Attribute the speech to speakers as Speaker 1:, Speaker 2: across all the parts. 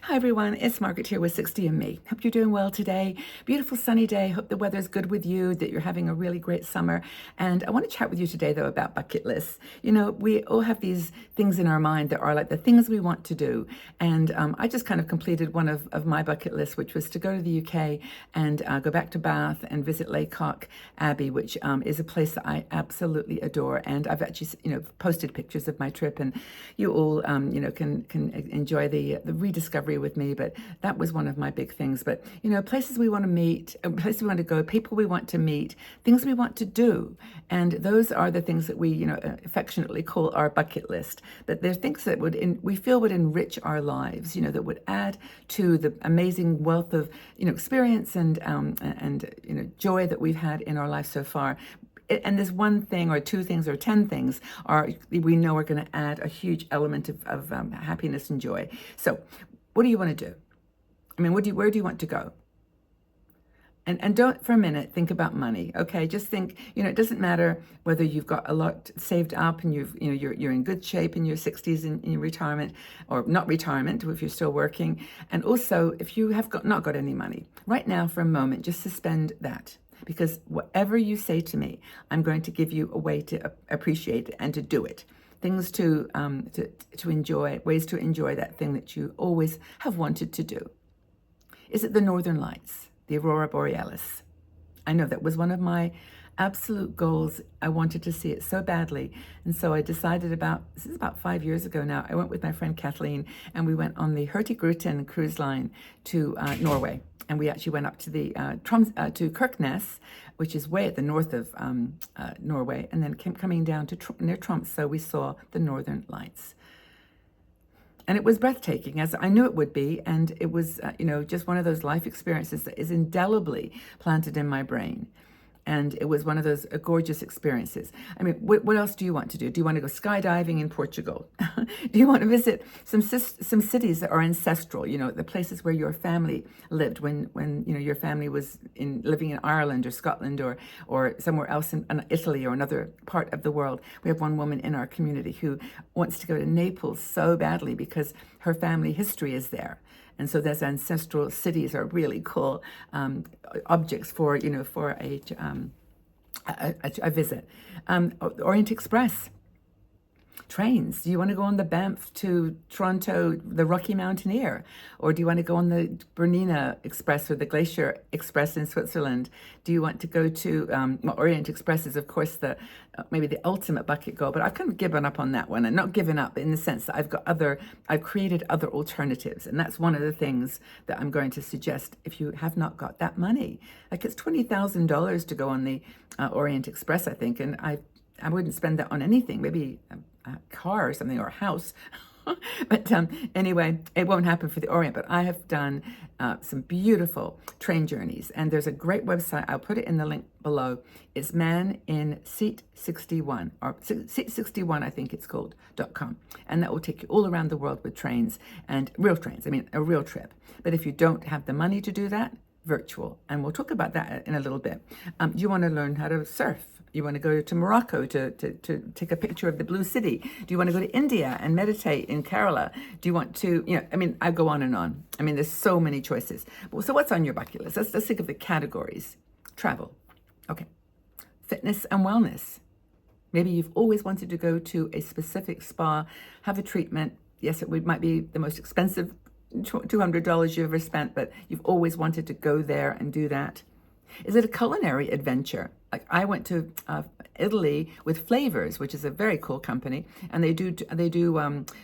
Speaker 1: Hi everyone, it's Margaret here with 60 and Me. Hope you're doing well today. Beautiful sunny day. Hope the weather's good with you, that you're having a really great summer. And I want to chat with you today though about bucket lists. You know, we all have these things in our mind that are like the things we want to do. And I just kind of completed one of my bucket lists, which was to go to the UK and go back to Bath and visit Laycock Abbey, which is a place that I absolutely adore. And I've actually, posted pictures of my trip, and you all, can enjoy the rediscovery with me. But that was one of my big things. But places we want to meet, places we want to go, people we want to meet, things we want to do, and those are the things that we affectionately call our bucket list. But they're things that we feel would enrich our lives, that would add to the amazing wealth of experience and joy that we've had in our life so far. And this one thing or two things or 10 things we know are going to add a huge element of happiness and joy. So what do you want to do? I mean, where do you want to go? And don't for a minute think about money, okay? Just think, it doesn't matter whether you've got a lot saved up and you're in good shape in your 60s in your retirement, or not retirement if you're still working. And also, if you have not got any money, right now for a moment, just suspend that. Because whatever you say to me, I'm going to give you a way to appreciate it and to do it. Things to enjoy, ways to enjoy that thing that you always have wanted to do. Is it the Northern Lights, the Aurora Borealis? I know that was one of my absolute goals. I wanted to see it so badly. And so I decided this is about 5 years ago now, I went with my friend Kathleen and we went on the Hurtigruten cruise line to Norway. And we actually went up to to Kirkenes, which is way at the north of Norway, and then coming down to near Tromsø, we saw the Northern Lights. And it was breathtaking, as I knew it would be, and it was, just one of those life experiences that is indelibly planted in my brain. And it was one of those gorgeous experiences. I mean, what else do you want to do? Do you want to go skydiving in Portugal? Do you want to visit some cities that are ancestral? The places where your family lived when your family was living in Ireland or Scotland or somewhere else in Italy or another part of the world. We have one woman in our community who wants to go to Naples so badly because her family history is there. And so those ancestral cities are really cool objects for a visit. Orient Express. Trains. Do you want to go on the Banff to Toronto, the Rocky Mountaineer? Or do you want to go on the Bernina Express or the Glacier Express in Switzerland? Do you want to go to, Orient Express is, of course, maybe the ultimate bucket goal, but I've kind of given up on that one. And not given up in the sense that I've created other alternatives. And that's one of the things that I'm going to suggest if you have not got that money. Like it's $20,000 to go on the Orient Express, I think, and I wouldn't spend that on anything, maybe a car or something, or a house. But anyway, it won't happen for the Orient, but I have done some beautiful train journeys, and there's a great website, I'll put it in the link below. It's Man in Seat 61, or Seat 61, I think it's called, .com. And that will take you all around the world with trains, and real trains, a real trip. But if you don't have the money to do that, virtual. And we'll talk about that in a little bit. Do you want to learn how to surf? You want to go to Morocco to take a picture of the blue city? Do you want to go to India and meditate in Kerala? Do you want to, I go on and on. There's so many choices. So what's on your bucket list? Let's think of the categories. Travel. Okay. Fitness and wellness. Maybe you've always wanted to go to a specific spa, have a treatment. Yes, might be the most expensive $200 you've ever spent, but you've always wanted to go there and do that. Is it a culinary adventure? Like I went to Italy with Flavors, which is a very cool company, and they do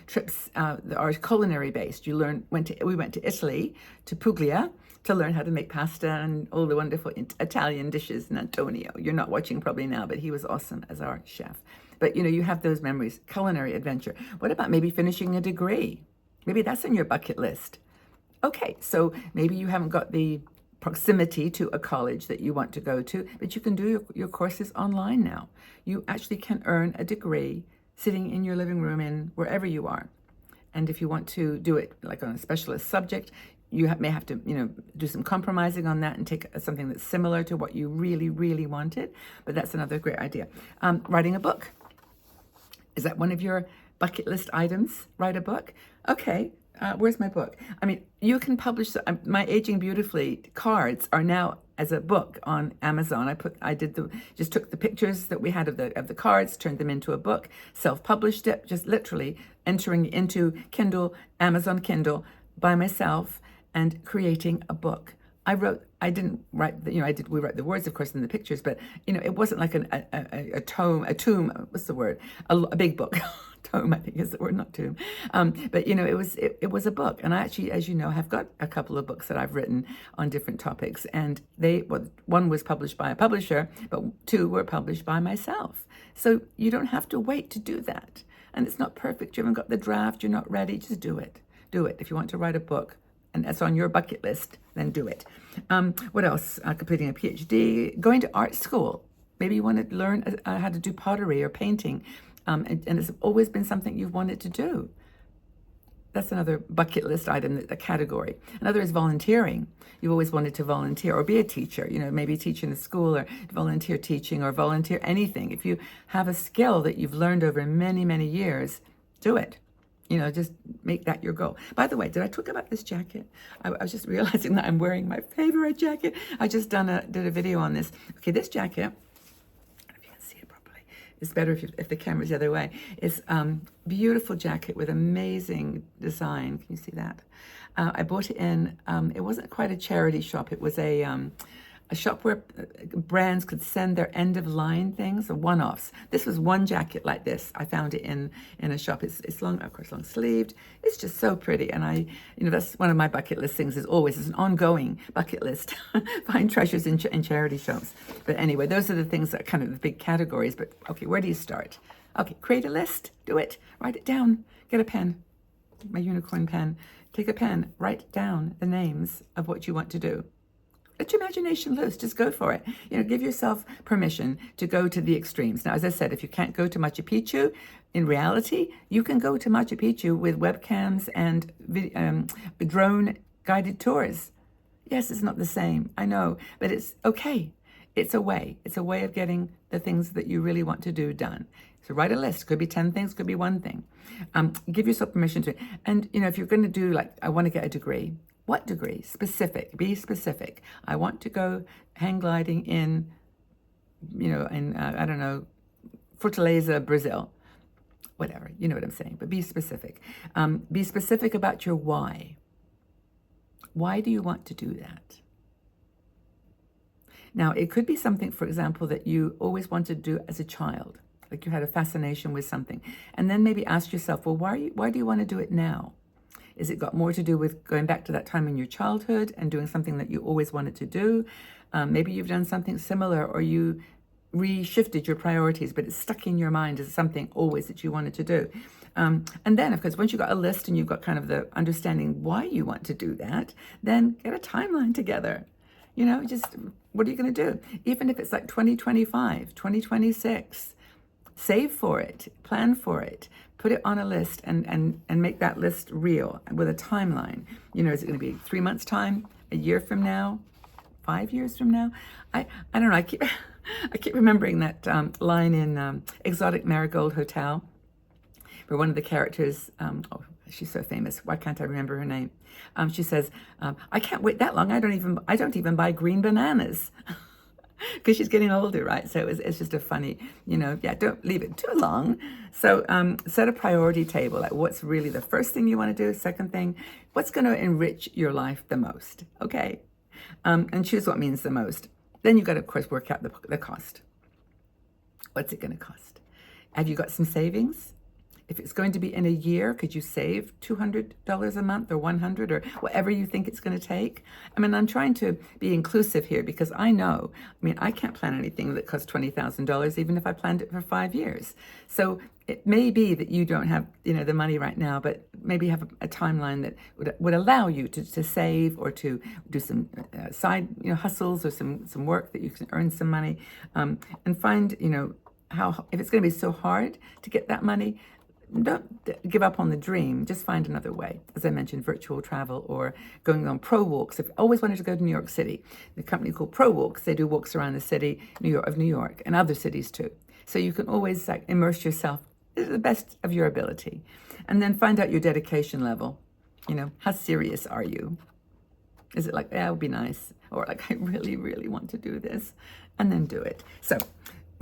Speaker 1: trips that are culinary based. We went to Italy, to Puglia, to learn how to make pasta and all the wonderful Italian dishes. And Antonio, you're not watching probably now, but he was awesome as our chef. But you have those memories, culinary adventure. What about maybe finishing a degree? Maybe that's on your bucket list. Okay, so maybe you haven't got the proximity to a college that you want to go to, but you can do your courses online now. You actually can earn a degree sitting in your living room in wherever you are. And if you want to do it like on a specialist subject, you may have to, do some compromising on that and take something that's similar to what you really, really wanted. But that's another great idea. Writing a book. Is that one of your bucket list items? Write a book? Okay, Where's my book? I mean, you can publish my Aging Beautifully cards are now as a book on Amazon. Just took the pictures that we had of the cards, turned them into a book, self-published it, just literally entering into Kindle, Amazon Kindle by myself and creating a book. I didn't write, we write the words, of course, in the pictures, but, it wasn't like a tomb, what's the word? A big book. Tome, I think is the word, not tomb. But, it was a book. And I actually, as you know, have got a couple of books that I've written on different topics. And one was published by a publisher, but two were published by myself. So you don't have to wait to do that. And it's not perfect. You haven't got the draft. You're not ready. Just do it. Do it. If you want to write a book, and that's on your bucket list, then do it. What else? Completing a PhD, going to art school. Maybe you want to learn how to do pottery or painting, and it's always been something you've wanted to do. That's another bucket list item, a category. Another is volunteering. You've always wanted to volunteer or be a teacher, maybe teach in a school or volunteer teaching or volunteer anything. If you have a skill that you've learned over many, many years, do it. Just make that your goal. By the way, did I talk about this jacket? I was just realizing that I'm wearing my favorite jacket. I just did a video on this. Okay, this jacket, I don't know if you can see it properly. It's better if the camera's the other way. It's beautiful jacket with amazing design. Can you see that? I bought it in, it wasn't quite a charity shop. It was a shop where brands could send their end-of-line things, or one-offs. This was one jacket like this. I found it in a shop. It's long, of course, long-sleeved. It's just so pretty, and that's one of my bucket list things. It's an ongoing bucket list. Find treasures in charity shops. But anyway, those are the things that are kind of the big categories. But okay, where do you start? Okay, create a list. Do it. Write it down. Get a pen. My unicorn pen. Take a pen. Write down the names of what you want to do. Let your imagination loose. Just go for it. Give yourself permission to go to the extremes. Now, as I said, if you can't go to Machu Picchu, in reality, you can go to Machu Picchu with webcams and drone guided tours. Yes, it's not the same. I know, but it's okay. It's a way. It's a way of getting the things that you really want to do done. So write a list. Could be 10 things, could be one thing. Give yourself permission to. And, if you're going to do, I want to get a degree. What degree? Specific. Be specific. I want to go hang gliding in, I don't know, Fortaleza, Brazil. Whatever. You know what I'm saying. But be specific. Be specific about your why. Why do you want to do that? Now, it could be something, for example, that you always wanted to do as a child. Like you had a fascination with something. And then maybe ask yourself, well, why do you want to do it now? Is it got more to do with going back to that time in your childhood and doing something that you always wanted to do? Maybe you've done something similar, or you reshifted your priorities, but it's stuck in your mind as something always that you wanted to do. And then, of course, once you've got a list and you've got kind of the understanding why you want to do that, then get a timeline together. Just what are you going to do? Even if it's like 2025, 2026, save for it, plan for it. Put it on a list and make that list real with a timeline. Is it going to be 3 months' time, a year from now, 5 years from now? I don't know. I keep remembering that line in Exotic Marigold Hotel, where one of the characters, she's so famous. Why can't I remember her name? She says, "I can't wait that long. I don't even buy green bananas." Because she's getting older, right? So it's just a funny, don't leave it too long. So set a priority table, like what's really the first thing you want to do, second thing, what's going to enrich your life the most, okay? And choose what means the most. Then you've got to, of course, work out the cost. What's it going to cost? Have you got some savings? If it's going to be in a year, could you save $200 a month or $100 or whatever you think it's going to take? I'm trying to be inclusive here because I know, I can't plan anything that costs $20,000 even if I planned it for 5 years. So it may be that you don't have, the money right now, but maybe have a timeline that would allow you to save or to do some side, hustles or some work that you can earn some money, and find, how, if it's going to be so hard to get that money, don't give up on the dream. Just find another way. As I mentioned, virtual travel or going on pro walks. I've always wanted to go to New York City. The company called Pro Walks, they do walks around the city, New York, and other cities too. So you can always immerse yourself to the best of your ability. And then find out your dedication level. You know, how serious are you? Is it like, yeah, it would be nice? Or like, I really, really want to do this, and then do it. So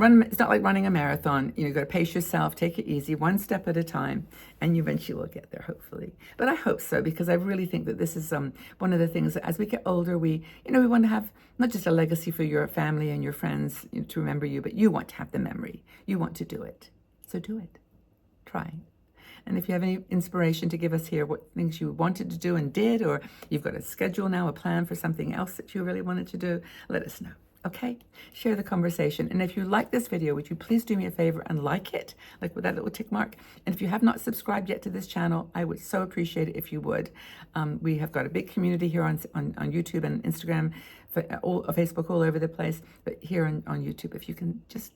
Speaker 1: it's not like running a marathon. You've got to pace yourself, take it easy, one step at a time, and you eventually will get there, hopefully. But I hope so, because I really think that this is one of the things that as we get older, we want to have not just a legacy for your family and your friends to remember you, but you want to have the memory. You want to do it. So do it. Try. And if you have any inspiration to give us here, what things you wanted to do and did, or you've got a schedule now, a plan for something else that you really wanted to do, let us know. Okay? Share the conversation. And if you like this video, would you please do me a favor and like it, like with that little tick mark? And if you have not subscribed yet to this channel, I would so appreciate it if you would. We have got a big community here on YouTube and Instagram, Facebook, all over the place. But here on YouTube, if you can just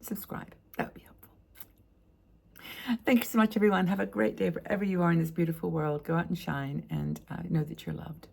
Speaker 1: subscribe, that would be helpful. Thank you so much, everyone. Have a great day wherever you are in this beautiful world. Go out and shine and know that you're loved.